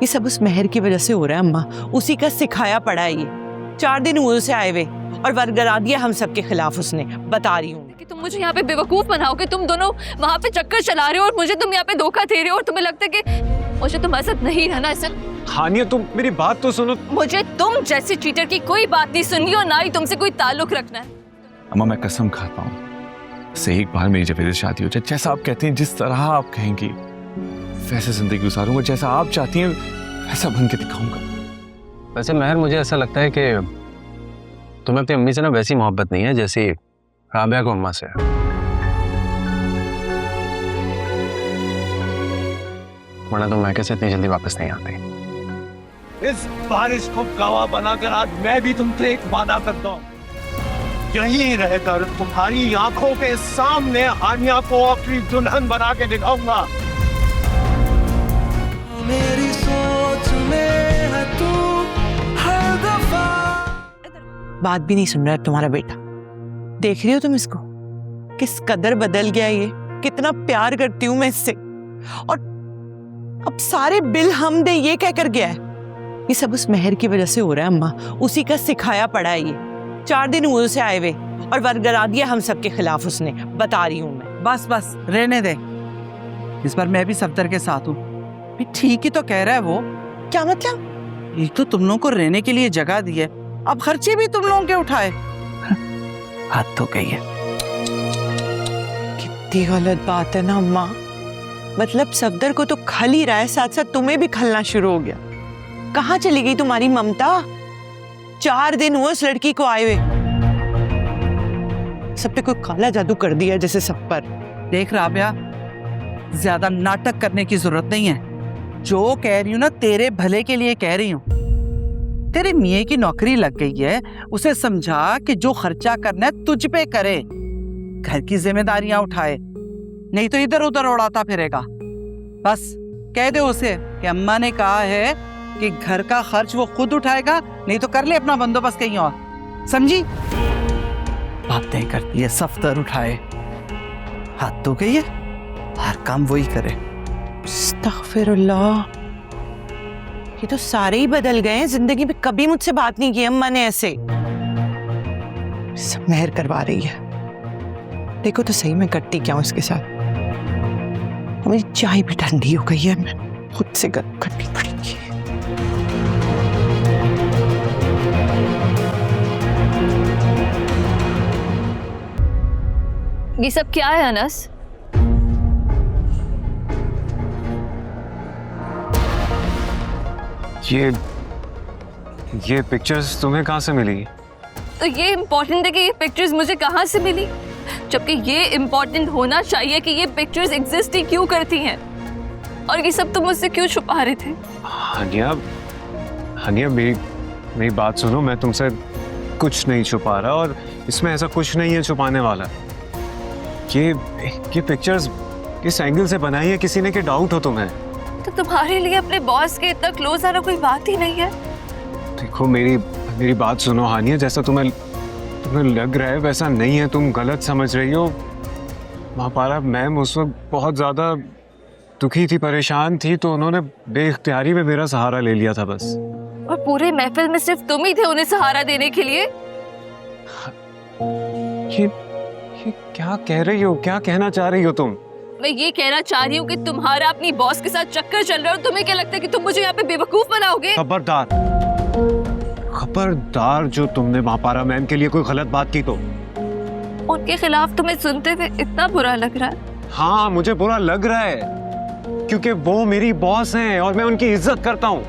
ये सब उस मेहर की वजह से हो रहा है अम्मा। उसी का सिखाया पड़ा है ये। 4 दिन हुए उसे आए हुए और वरगला दिया हम सबके खिलाफ उसने। बता रही हूँ कि तुम मुझे यहाँ पे बेवकूफ बनाओगे। तुम दोनों वहाँ पे चक्कर चला रहे हो और मुझे तुम यहाँ पे धोखा दे रहे हो और तुम्हें लगता है कि मुझे तुम्हारे साथ नहीं रहना है। सर हानिया तुम मेरी बात तो सुनो। मुझे तुम जैसे चीटर की कोई बात नहीं सुननी और ना ही तुमसे कोई ताल्लुक रखना है। अम्मा मैं कसम खाता हूँ से एक बार मेरी जब शादी हो जाए, जैसा आप कहती हैं, जिस तरह आप कहेंगी वैसे जिंदगी गुजारूंगा, जैसा आप चाहती हैं वैसा बन के दिखाऊंगा। वैसे महर मुझे ऐसा लगता है कि तुम्हें अपनी अम्मी से ना वैसी मोहब्बत नहीं है जैसी राबिया को अम्मा से है। वरना तुम मैके से इतनी जल्दी वापस नहीं आती। इस बारिश को गवाह बनाकर आज मैं भी तुमसे एक वादा करता हूँ, यहीं रहकर तुम्हारी आंखों के सामने हानिया को अपनी दुल्हन बना के दिखाऊंगा। मेरी सोच में है तू हर दफा। बात भी नहीं सुन रहा है तुम्हारा बेटा। देख रही हो तुम इसको, किस कदर बदल गया ये। कितना प्यार करती हूँ मैं इससे और अब सारे बिल हम दे ये कह कर गया है। ये सब उस मेहर की वजह से हो रहा है अम्मा। उसी का सिखाया पड़ा है ये। 4 दिन हुए उसे आए हुए और वरगला दिया हम सबके खिलाफ उसने। बता रही हूँ मैं। बस बस रहने दे। इस बार मैं भी सफदर के साथ हूँ। ठीक ही तो कह रहा है वो। क्या मतलब? एक तो तुम लोगों को रहने के लिए जगह दी है, अब खर्चे भी तुम लोगों के उठाए। हद तो गई है। कितनी गलत बात है ना अम्मा। मतलब सफदर को तो खल ही रहा है, साथ साथ तुम्हें भी खलना शुरू हो गया। कहाँ चली गई तुम्हारी ममता? 4 दिन हुए उस लड़की को आए हुए। सब पे कोई काला जादू कर दिया जैसे सब पर। देख राबिया, ज्यादा नाटक करने की जरूरत नहीं है। जो कह रही हूँ ना तेरे भले के लिए कह रही हूँ। तेरे मियाँ की नौकरी लग गई है, उसे समझा कि जो खर्चा करना है तुझ पे करे, घर की जिम्मेदारियां उठाए, नहीं तो इधर उधर उड़ाता फिरेगा। बस कह दे उसे कि अम्मा ने कहा है कि घर का खर्च वो खुद उठाएगा, नहीं तो कर ले अपना बंदोबस्त कहीं और। समझी? बातें करती है सफदर उठाए। हाथ तो गई है, हर काम वही करे। अस्तगफिरुल्लाह। ये तो सारे ही बदल गए हैं। जिंदगी में कभी मुझसे बात नहीं की अम्मा ने ऐसे। सब मेहर करवा रही है। देखो तो सही मैं करती क्या हूँ इसके साथ। मेरी चाय भी ठंडी हो गई है, मैं खुद से गर्म करनी पड़ेगी। ये सब क्या है अनस? ये पिक्चर्स तुम्हें कहाँ से मिली? तो ये इम्पोर्टेंट है कि ये पिक्चर्स मुझे कहाँ से मिली, जबकि ये इम्पोर्टेंट होना चाहिए कि ये पिक्चर्स एग्जिस्ट ही क्यों करती हैं और ये सब तुम मुझसे क्यों छुपा रहे थे? हानिया मेरी बात सुनो। मैं तुमसे कुछ नहीं छुपा रहा और इसमें ऐसा कुछ नहीं है छुपाने वाला। ये पिक्चर्स किस एंगल से बनाई है किसी ने, कि डाउट हो तुम्हें? तो तुम्हारे लिए अपने बॉस के इतना क्लोज आना कोई बात ही नहीं है। देखो मेरी बात सुनो हानिया, जैसा तुम्हें लग रहा है वैसा नहीं है। तुम गलत समझ रही हो। महापारा मैम उस वक्त बहुत ज्यादा दुखी थी, परेशान थी, तो उन्होंने बेइख्तियारी में मेरा सहारा ले लिया था बस। और पूरे महफिल में सिर्फ तुम ही थे उन्हें सहारा देने के लिए। ये क्या कह रही हो? क्या कहना चाह रही हो तुम? मैं ये कहना चाह रही हूँ कि तुम्हारा अपनी बॉस के साथ चक्कर चल रहा है और तुम्हें क्या लगता है कि तुम मुझे यहाँ पे बेवकूफ बनाओगे? खबरदार जो तुमने महापारा मैम के लिए कोई गलत बात की तो। उनके खिलाफ तुम्हें सुनते हुए इतना बुरा लग रहा है? हाँ मुझे बुरा लग रहा है, क्योंकि वो मेरी बॉस हैं और मैं उनकी इज्जत करता हूँ।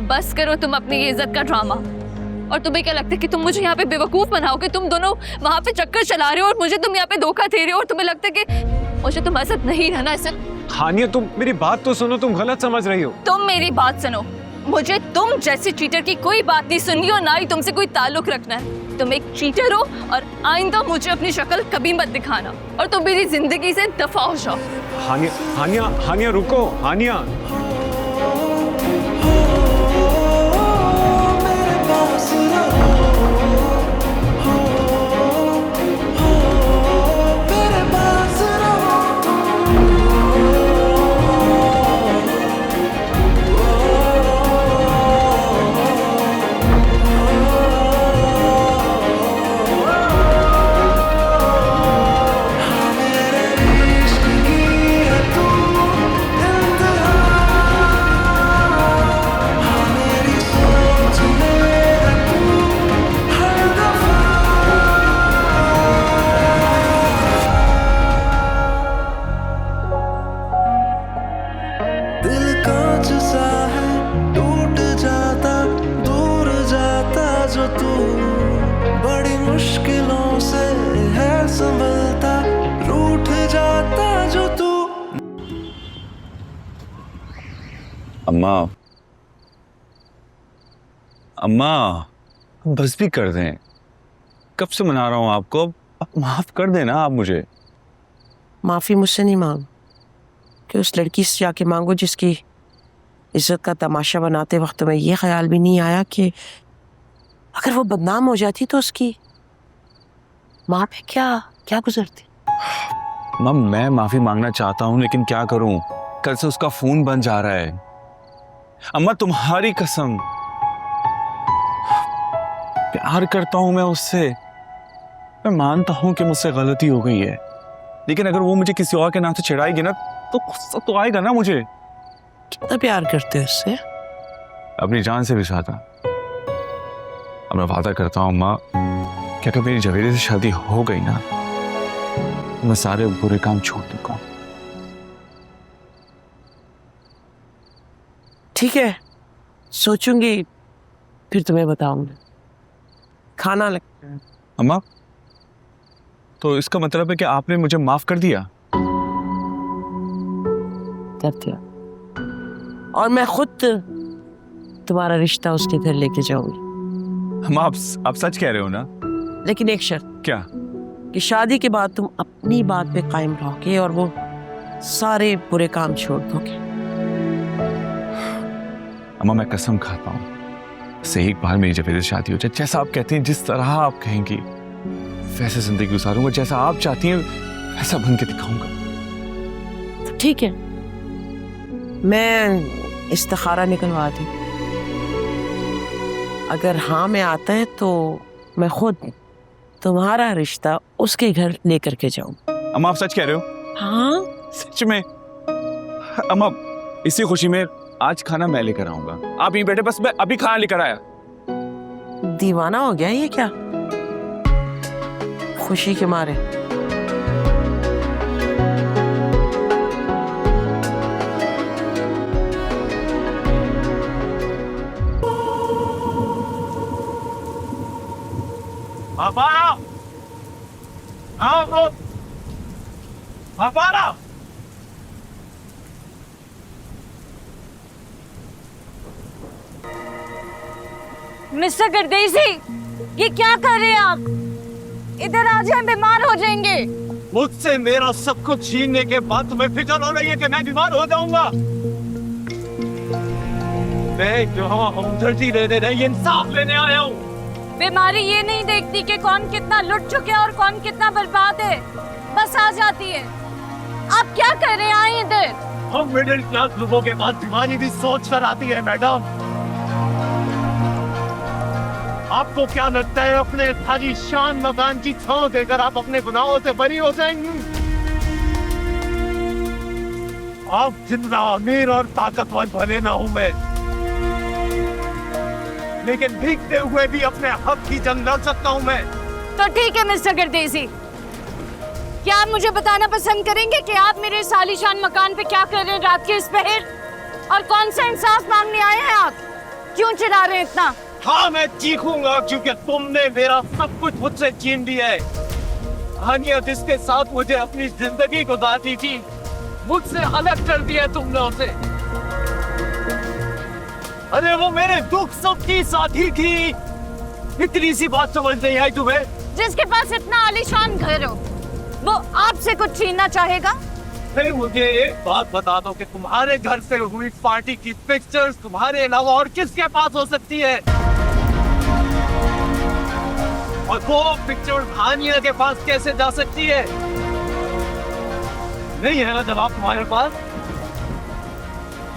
बस करो तुम अपनी ये इज्जत का ड्रामा। और तुम्हें क्या लगता है कि तुम मुझे यहाँ पे बेवकूफ बनाओगे? तुम दोनों वहाँ पे चक्कर चला रहे हो और मुझे तुम यहाँ पे धोखा दे रहे हो और तुम्हें लगता है कि मुझे तुम्हारे साथ नहीं रहना है। सर हानिया तुम मेरी बात तो सुनो, तुम गलत समझ रही हो। तुम मेरी बात सुनो। मुझे तुम जैसे चीटर की कोई बात नहीं सुननी और ना ही तुमसे कोई ताल्लुक रखना है। तुम एक चीटर हो और आइंदा मुझे अपनी शक्ल कभी मत दिखाना और तुम मेरी जिंदगी से दफा हो जाओ। हानिया रुको। हानिया अम्मा, अम्मा बस भी कर दें, कब से मना रहा हूँ आपको, अब माफ कर देना आप मुझे। माफी मुझसे नहीं मांग कि उस लड़की से जाके मांगो जिसकी इज्जत का तमाशा बनाते वक्त तुम्हें ये ख्याल भी नहीं आया कि अगर वो बदनाम हो जाती तो उसकी माँ पे क्या क्या गुजरती। अम्मा मैं माफी मांगना चाहता हूँ लेकिन क्या करूँ, कल से उसका फोन बंद जा रहा है। अम्मा तुम्हारी कसम, प्यार करता हूं मैं उससे, मैं मानता हूं कि मुझसे गलती हो गई है, लेकिन अगर वो मुझे किसी और के नाम से चिढ़ाएगी ना तो गुस्सा तो आएगा ना मुझे। कितना प्यार करते हो उससे? अपनी जान से भी ज्यादा। अब मैं वादा करता हूं अम्मा कि अगर मेरी जवेरी से शादी हो गई ना तो मैं सारे बुरे काम छोड़ दूंगा। ठीक है, सोचूंगी फिर तुम्हें बताऊंगी। खाना लगता है। अम्मा तो इसका मतलब है कि आपने मुझे माफ कर दिया? कर दिया, और मैं खुद तुम्हारा रिश्ता उसके घर लेके जाऊंगी। अम्मा आप सच कह रहे हो ना? लेकिन एक शर्त। क्या? कि शादी के बाद तुम अपनी बात पे कायम रहोगे और वो सारे बुरे काम छोड़ दोगे। अम्मा मैं कसम खाता हूँ से एक बार मेरी जवेरी से शादी हो जाए, जैसा आप कहती हैं, जिस तरह आप कहेंगी वैसे जिंदगी गुजारूंगा, जैसा आप चाहती हैं वैसा बन के दिखाऊंगा। तो ठीक है, मैं इस्तिखारा निकलवा दी, अगर हाँ में आता है तो मैं खुद तुम्हारा रिश्ता उसके घर लेकर के जाऊं। अम्मा आप सच कह रहे हो? हाँ सच में? अम्मा इसी खुशी में आज खाना मैं लेकर आऊंगा, आप यहीं बैठे, बस मैं अभी खाना लेकर आया। दीवाना हो गया ये क्या, खुशी के मारे? पापा, हाँ वो पापा, मिस्टर गर्देसी, ये क्या कर रहे हैं आप? इधर आ जाए, बीमार हो जाएंगे। मुझसे मेरा सब कुछ छीनने के बाद तुम्हें फिक्र हो रही है कि मैं बीमार हो जाऊंगा? मैं यहाँ हमदर्दी लेने नहीं, इंसाफ लेने आया हूँ। बीमारी ये नहीं देखती कि कौन कितना लुट चुके हैं और कौन कितना बर्बाद है, बस आ जाती है। आप क्या कर रहे हैं? आइए इधर। हम मिडिल क्लास लोगों के पास बीमारी भी सोच कर आती है मैडम। आपको क्या लगता है अपने सारी शान मकान की छांव देकर आप अपने गुनाहों से बरी हो जाएंगी? आप जितना अमीर और ताकतवर भले ना हूं मैं, लेकिन भीगते हुए भी अपने हक की जंग लड़ सकता हूं मैं। तो ठीक है मिस्टर गर्देसी, क्या आप मुझे बताना पसंद करेंगे कि आप मेरे सालीशान मकान पे क्या कर रहे हैं रात के इस पहर, और कौन सा इंसाफ मांगने आए हैं आप? क्यों चिल्ला रहे हैं इतना? हाँ मैं चीखूंगा क्योंकि तुमने मेरा सब कुछ मुझसे छीन लिया है। हानिया जिसके साथ मुझे अपनी जिंदगी गुजारनी थी, मुझसे अलग कर दिया तुमने उसे। अरे वो मेरे दुख सुख की साथी थी, इतनी सी बात समझ नहीं आई तुम्हें? जिसके पास इतना आलीशान घर हो वो आपसे कुछ छीनना चाहेगा? फिर मुझे एक बात बता दो कि तुम्हारे घर से हुई पार्टी की पिक्चर्स तुम्हारे अलावा और किसके पास हो सकती है? और वो पिक्चर्स हानिया के पास कैसे जा सकती है? नहीं है ना जवाब तुम्हारे पास?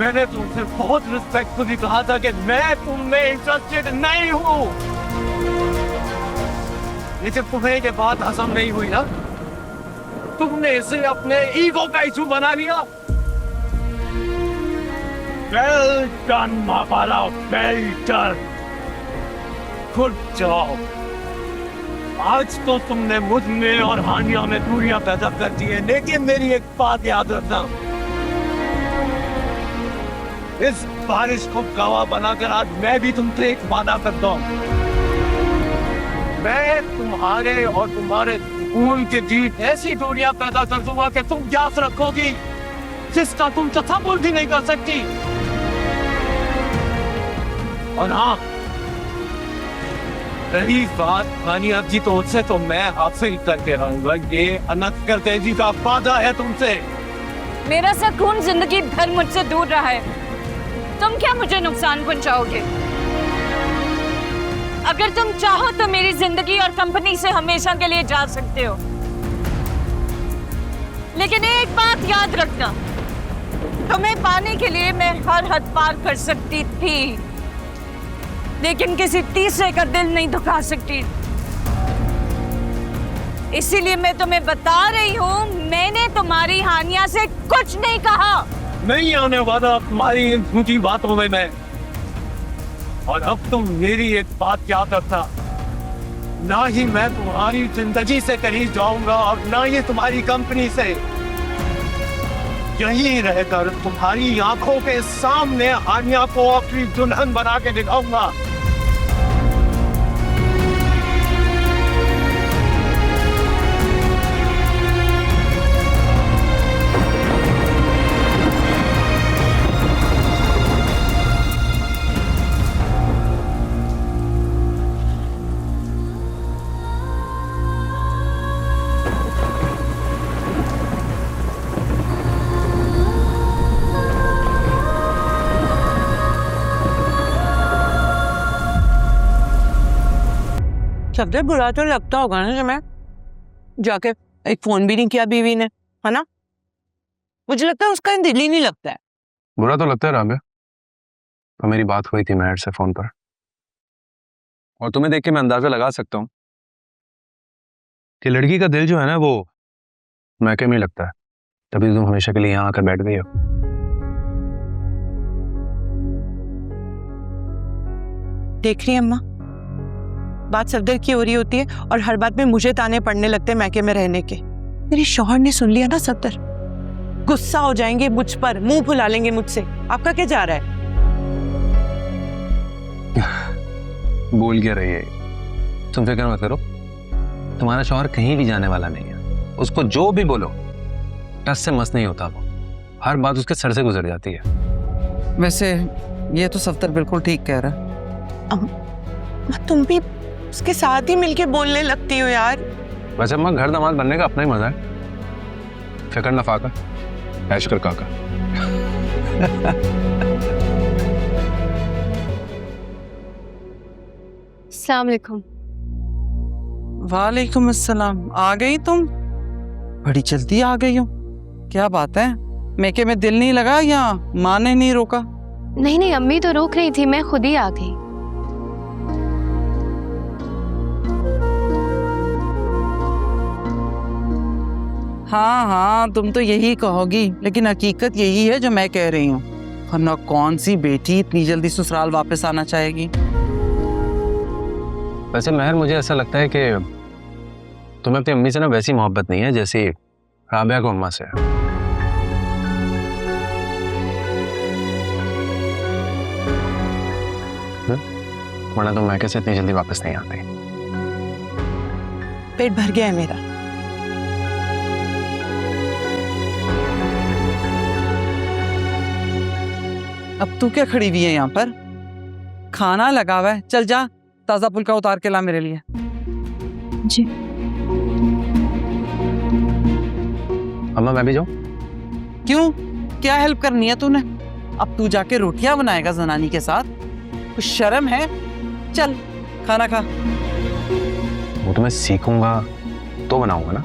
मैंने तुमसे बहुत रिस्पेक्टफुली कहा था कि मैं तुममें इंटरेस्टेड नहीं हूँ, लेकिन तुम्हें ये बात हजम नहीं हुई ना, तुमने इसे अपने ईगो का इशू बना लिया। Well done Mahapala, well done, good job. आज तो तुमने मुझ में और हानिया में दूरियां पैदा कर दी है, लेकिन मेरी एक बात याद रखना, इस बारिश को गवाह बनाकर आज मैं भी तुमसे एक वादा करता हूँ। मैं तुम्हारे और तुम्हारे खून के बीच ऐसी दूरियां पैदा कर दूंगा कि तुम याद रखोगी जिसका तुम तसव्वुर भी नहीं कर सकती। और हाँ, रही बात हानिया जी तो उससे तो मैं हासिल करके रहूंगा। ये अनंत कर तेजी का वादा है तुमसे। मेरा सुकून जिंदगी भर मुझसे दूर रहा है, तुम क्या मुझे नुकसान पहुंचाओगे? अगर तुम चाहो तो मेरी जिंदगी और कंपनी से हमेशा के लिए जा सकते हो, लेकिन एक बात याद रखना, तुम्हें पाने के लिए मैं हर हद पार कर सकती थी, लेकिन किसी तीसरे का दिल नहीं दुखा सकती। इसीलिए मैं तुम्हें बता रही हूँ, मैंने तुम्हारी हानिया से कुछ नहीं कहा। नहीं आने वाला तुम्हारी इन झूठी बातों में मैं। और अब तुम मेरी एक बात याद रखना, ना ही मैं तुम्हारी जिंदगी से कहीं जाऊंगा और ना ही तुम्हारी कंपनी से। यहीं रहकर तुम्हारी आंखों के सामने हानिया को अपनी दुल्हन बना के दिखाऊंगा। सबसे बुरा तो लगता होगा ना, मैं जाके एक फोन भी नहीं किया बीवी ने, है ना? मुझे लगता है उसका दिल ही नहीं लगता है। बुरा तो लगता है राबिया, तो मेरी बात हुई थी महर से फोन पर, और तुम्हें देख के मैं अंदाजा लगा सकता हूँ कि लड़की का दिल जो है ना वो मैके में लगता है, तभी तुम हमेशा के लिए यहाँ आकर बैठ गई हो। देख रही है अम्मा, बात सफदर की हो रही होती है और हर बात में मुझे ताने पड़ने लगते हैं मैके में रहने के। मेरी शौहर ने सुन लिया ना सफदर, गुस्सा हो जाएंगे मुझ पर, मुंह फुला लेंगे मुझसे। आपका क्या जा रहा है? बोल क्या रही है? तुम फिक्र मत करो, तुम्हारा शौहर कहीं भी जाने वाला नहीं है। उसको जो भी बोलो टस से मस नहीं होता, वो हर बात उसके सर से गुजर जाती है। वैसे ये तो सफदर बिल्कुल ठीक कह रहा। तुम भी उसके साथ ही मिलके बोलने लगती हो यार। वैसे अम्मा, घर दामाद बनने का अपना ही मजा है। फिक्र न फाका, ऐश कर काका। अस्सलाम वालेकुम। वालेकुम अस्सलाम। आ गई तुम? बड़ी जल्दी आ गई हो, क्या बात है? मेके में दिल नहीं लगा या माँ ने नहीं रोका? नहीं नहीं, अम्मी तो रोक रही थी, मैं खुद ही आ गई। हाँ हाँ, तुम तो यही कहोगी, लेकिन हकीकत यही है जो मैं कह रही हूँ। वरना कौन सी बेटी इतनी जल्दी ससुराल वापस आना चाहेगी? वैसे महर, मुझे ऐसा लगता है कि तुम्हें अपनी अम्मी से ना वैसी मोहब्बत नहीं है जैसी राबिया को अम्मा से है। वरना तुम मैके से इतनी जल्दी वापस नहीं आते। पेट भर गया है मेरा। अब तू क्या खड़ी हुई है यहाँ पर? खाना लगा हुआ है, चल जा ताजा फुल्का उतार के ला मेरे लिए। जी। अम्मा, मैं भी जाऊँ? क्यों, क्या हेल्प करनी है तूने? अब तू जाके रोटियां बनाएगा जनानी के साथ? कुछ शर्म है? चल खाना खा। वो तो मैं सीखूंगा तो बनाऊंगा ना।